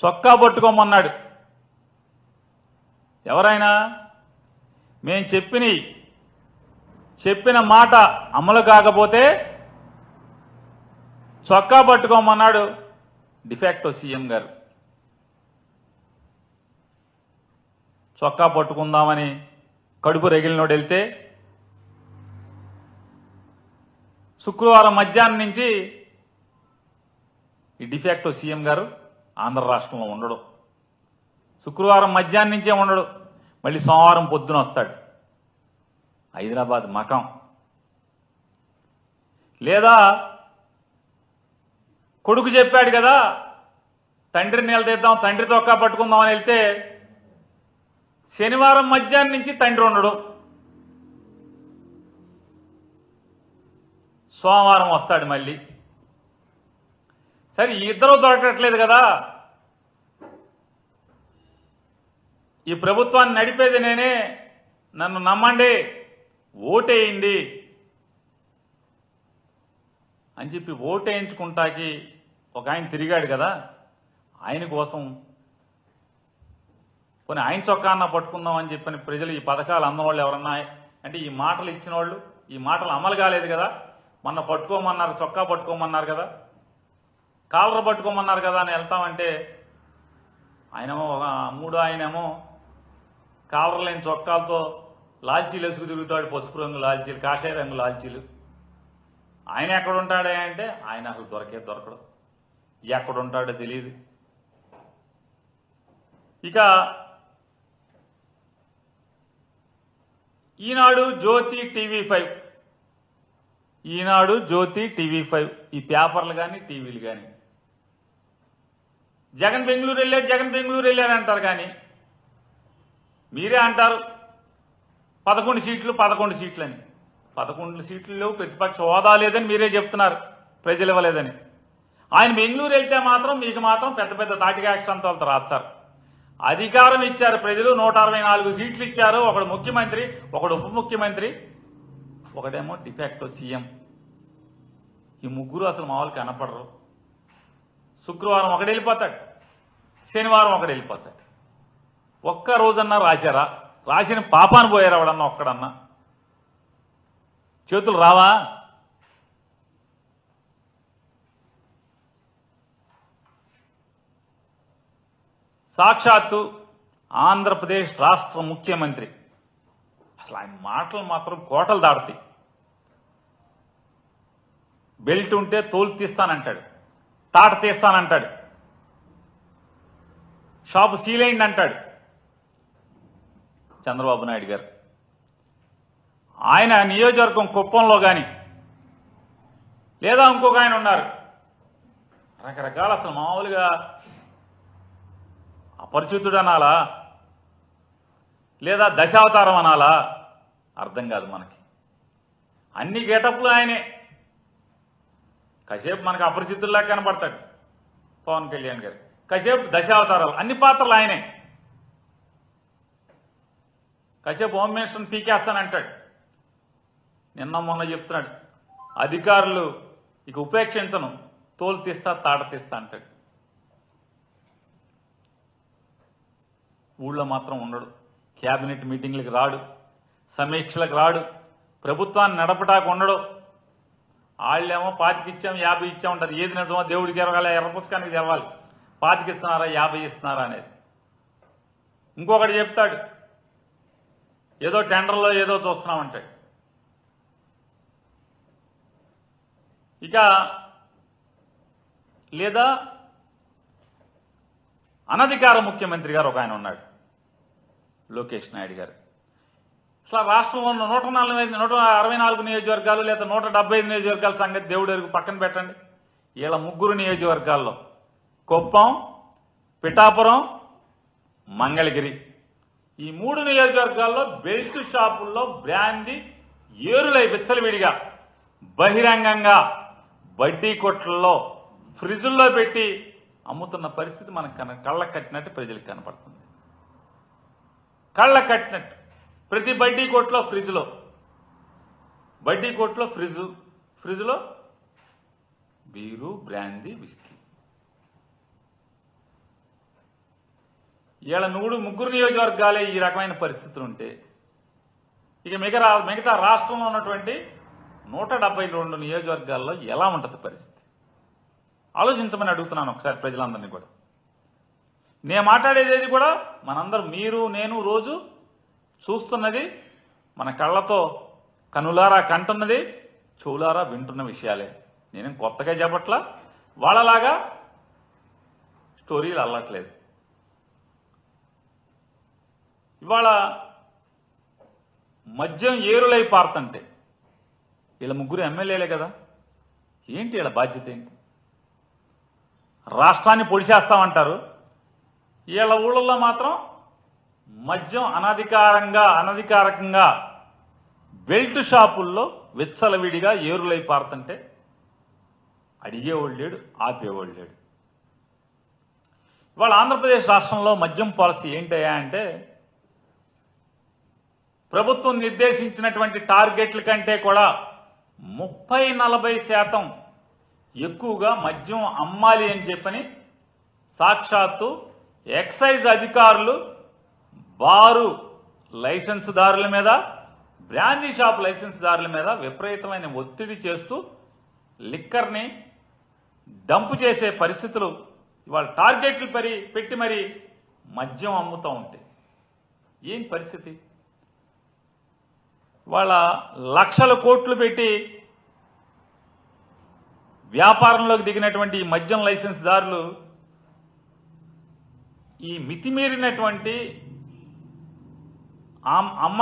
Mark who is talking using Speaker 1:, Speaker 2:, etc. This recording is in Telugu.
Speaker 1: చొక్కా పట్టుకోమన్నాడు. ఎవరైనా మేం చెప్పిన మాట అమలు కాకపోతే చొక్కా పట్టుకోమన్నాడు డిఫాక్టో సీఎం గారు. చొక్కా పట్టుకుందామని కడుపు రగిలినోడు వెళ్తే శుక్రవారం మధ్యాహ్నం నుంచి ఈ డిఫాక్టో సీఎం గారు ఆంధ్ర రాష్ట్రంలో ఉండడు. శుక్రవారం మధ్యాహ్నం నుంచే ఉండడు. మళ్ళీ సోమవారం పొద్దున వస్తాడు. హైదరాబాద్ మకం. లేదా కొడుకు చెప్పాడు కదా తండ్రిని నిలదీద్దాం, తండ్రి తొక్కా పట్టుకుందాం అని వెళ్తే శనివారం మధ్యాహ్నం నుంచి తండ్రి ఉండడు. సోమవారం వస్తాడు మళ్ళీ. సరే ఇద్దరూ దొరకట్లేదు కదా, ఈ ప్రభుత్వాన్ని నడిపేది నేనే, నన్ను నమ్మండి, ఓటేయండి అని చెప్పి ఓటేయించుకుంటాకి ఒక ఆయన తిరిగాడు కదా, ఆయన కోసం కొన్ని ఆయన చొక్కా అన్న పట్టుకుందాం అని చెప్పని ప్రజలు ఈ పథకాలు అందవాళ్ళు ఎవరన్నా అంటే ఈ మాటలు ఇచ్చిన వాళ్ళు ఈ మాటలు అమలు కాలేదు కదా, మొన్న పట్టుకోమన్నారు, చొక్కా పట్టుకోమన్నారు కదా, కాలర్ పట్టుకోమన్నారు కదా అని వెళ్తామంటే ఆయనేమో ఆయనేమో కాలర్ లేని చొక్కాలతో లాల్చీలు వేసుకు తిరుగుతాడు, పసుపు రంగు లాల్చీలు, కాషాయ రంగు లాల్చీలు. ఆయన ఎక్కడుంటాడే అంటే ఆయన అసలు దొరకడు, ఎక్కడుంటాడో తెలియదు. ఇక ఈనాడు, జ్యోతి, టీవీ5, ఈనాడు, జ్యోతి, టీవీ5 ఈ పేపర్లు కానీ టీవీలు కానీ జగన్ బెంగళూరు వెళ్ళాడు అంటారు. కానీ మీరే అంటారు 11 సీట్లు అని. 11 సీట్లు లేవు, ప్రతిపక్ష హోదా లేదని మీరే చెప్తున్నారు, ప్రజలు ఇవ్వలేదని. ఆయన బెంగళూరు వెళ్తే మాత్రం మీకు మాత్రం పెద్ద పెద్ద తాటిగా అక్షంతాలతో రాస్తారు. అధికారం ఇచ్చారు ప్రజలు, 164 సీట్లు ఇచ్చారు. ఒకడు ముఖ్యమంత్రి, ఒకడు ఉప ముఖ్యమంత్రి, ఒకడేమో డిఫాక్టో సీఎం. ఈ ముగ్గురు అసలు మామూలు కనపడరు. శుక్రవారం ఒకడు వెళ్ళిపోతాడు, శనివారం ఒకడు వెళ్ళిపోతాడు. ఒక్క రోజన్నా రాశారా? రాసిన పాపాను పోయారు ఎవడన్నా ఒక్కడన్నా? చేతులు రావా? సాక్షాత్తు ఆంధ్రప్రదేశ్ రాష్ట్ర ముఖ్యమంత్రి, అసలు ఆయన మాటలు మాత్రం కోటలు దాడుతాయి. బెల్ట్ ఉంటే తోలు తీస్తానంటాడు, తాట తీస్తానంటాడు, షాపు సీలైంది అంటాడు చంద్రబాబు నాయుడు గారు. ఆయన నియోజకవర్గం కుప్పంలో కానీ లేదా ఇంకొక ఆయన ఉన్నారు, రకరకాల అసలు మామూలుగా అపరిచితుడు అనాలా లేదా దశావతారం అనాలా అర్థం కాదు మనకి. అన్ని గెటప్లు ఆయనే. కాసేపు మనకు అపరిచితుల్లా కనబడతాడు పవన్ కళ్యాణ్ గారు, కాసేపు దశావతారాలు, అన్ని పాత్రలు ఆయనే. కాసేపు హోమ్ మినిస్టర్ని పీకేస్తానంటాడు, నిన్న మొన్న చెప్తున్నాడు అధికారులు ఇక ఉపేక్షించను, తోలు తీస్తా తాట తీస్తా అంటాడు. ఊళ్ళో మాత్రం ఉండడు, క్యాబినెట్ మీటింగ్లకు రాడు, సమీక్షలకు రాడు, ప్రభుత్వాన్ని నడపటాకు ఉండడు. వాళ్ళేమో 25 ఇచ్చాం 50 ఇచ్చాం ఉంటుంది. ఏది నిజమో దేవుడికి ఎరగాలి, ఎర్ర పుస్తకానికి తెరవాలి. 25 ఇస్తున్నారా 50 ఇస్తున్నారా అనేది. ఇంకొకటి చెప్తాడు ఏదో టెండర్లో ఏదో చూస్తున్నామంటాడు. ఇక లేదా అనధికార ముఖ్యమంత్రి గారు ఒక ఆయన ఉన్నాడు, లోకేష్ నాయుడు గారు. అసలు రాష్ట్రంలో ఉన్న 164 నియోజకవర్గాలు లేదా 175 నియోజకవర్గాల సంగతి దేవుడి వరకు పక్కన పెట్టండి. వీళ్ళ 3 నియోజకవర్గాల్లో కుప్పం, పిఠాపురం, మంగళగిరి, ఈ 3 నియోజకవర్గాల్లో బెల్ట్ షాపుల్లో బ్రాందీ ఏరులై విచ్చలవిడిగా బహిరంగంగా బడ్డీ కొట్లలో ఫ్రిడ్జుల్లో పెట్టి అమ్ముతున్న పరిస్థితి మనకు కళ్ళకు కట్టినట్టు ప్రజలకు కనపడుతుంది. కళ్ళకు కట్టినట్టు ప్రతి బడ్డీ కొట్లో ఫ్రిడ్జ్లో, బడ్డీ కొట్లో ఫ్రిడ్జ్లో బీరు, బ్రాందీ, విస్కీ. ఇవాళ ముగ్గురు నియోజకవర్గాలే ఈ రకమైన పరిస్థితులు ఉంటే ఇక మిగతా రాష్ట్రంలో ఉన్నటువంటి 172 నియోజకవర్గాల్లో ఎలా ఉంటుంది పరిస్థితి? ఆలోచించమని అడుగుతున్నాను ఒకసారి ప్రజలందరినీ కూడా. నేను మాట్లాడేది కూడా మనందరం, మీరు నేను రోజు చూస్తున్నది, మన కళ్ళతో కనులారా కంటున్నది, చెవులారా వింటున్న విషయాలే. నేనేం కొత్తగా చెప్పట్లా, వాళ్ళలాగా స్టోరీలు అల్లట్లేదు. ఇవాళ మద్యం ఏరులై పారుతుంటే వీళ్ళ ముగ్గురు ఎమ్మెల్యేలే కదా, ఏంటి వీళ్ళ బాధ్యత ఏంటి? రాష్ట్రాన్ని పొడిచేస్తామంటారు, వీళ్ళ ఊళ్ళల్లో మాత్రం మద్యం అనధికారికంగా బెల్ట్ షాపుల్లో విచ్చలవిడిగా ఏరులై పారుతుంటే అడిగేవాళ్ళు లేడు, ఆపేవాళ్ళు లేడు. ఇవాళ ఆంధ్రప్రదేశ్ రాష్ట్రంలో మద్యం పాలసీ ఏంటయ్యా అంటే, ప్రభుత్వం నిర్దేశించినటువంటి టార్గెట్ల కంటే కూడా 30-40% ఎక్కువగా మద్యం అమ్మాలి అని చెప్పని సాక్షాత్తు ఎక్సైజ్ అధికారులు బారు లైసెన్సుదారుల మీద, బ్రాందీ షాప్ లైసెన్సుదారుల మీద విపరీతమైన ఒత్తిడి చేస్తూ లిక్కర్ని డంపు చేసే పరిస్థితులు ఇవాళ టార్గెట్లు పెట్టి మరి మద్యం అమ్ముతూ ఉంటాయి. ఏం పరిస్థితి? వాళ్ళ లక్షల కోట్లు పెట్టి వ్యాపారంలోకి దిగినటువంటి ఈ మద్యం లైసెన్స్దారులు ఈ మితిమీరినటువంటి అమ్మ